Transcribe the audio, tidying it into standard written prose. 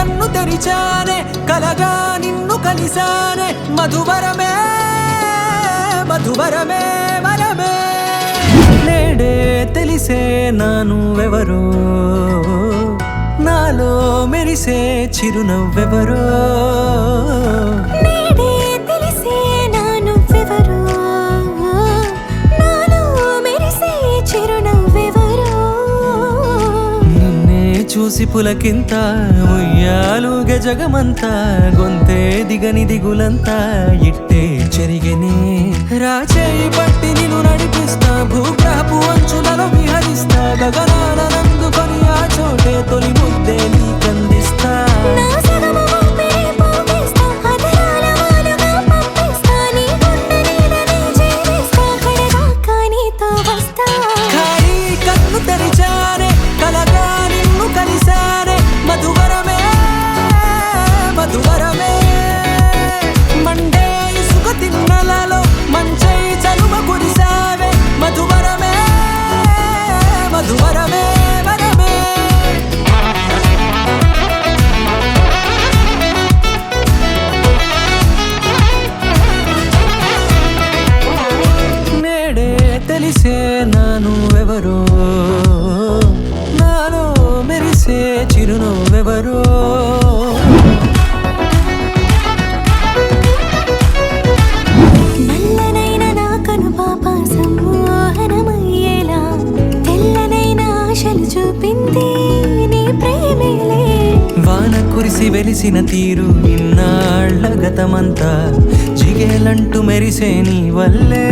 కన్ను తెరిచానే కలగా నిన్ను కలిసానే మధువరమే మధువరమే వరమే నేడే తెలిసే నువ్వెవరో నాలో మెరిసే చిరునవ్వెవరో నేడే తెలిసే నువ్వెవరో నాలో మెరిసే చిరునవ్వెవరో నిన్నే చూసి పులకింత ఉయ్యాలుగే జగమంతా గొంతే దిగని దిగులంతా ఇట్టే చెరిగెనే రాచేయి పట్టి నిన్ను నడిపిస్తా భూగ్రహపు అంచులలో విహరిస్తా గగనానందుకొని ఆ చోటే తొలి ముద్దే నీకందిస్తా నా సగము ఊపిరి పోగేస్తా అధరాల వాలుగా పంపిస్తా నీ గుండె నీడనే జీవిస్తా కడదాకా నీతో వస్తా ఖాళీ కన్ను తెరిచానే కలగా నిన్ను కలిసానే మధువరమే మధువరమే మండే ఇసుక తిన్నలలో మంచై చలువ కురిసావే మధువరమే మధువరమే వరమే నేడే తెలిసే నువ్వెవరో నాలో మెరిసే చిరునవ్వెవరో నల్లనైన నా కనుపాప సమ్మోహనమయ్యేలా తెల్లనైన ఆశలు చూపింది నీ ప్రేమేలే వాన కురిసి వెలిసిన తీరు ఇన్నాళ్ల గతమంతా జిగేలంటూ మెరిసే నీ వల్లే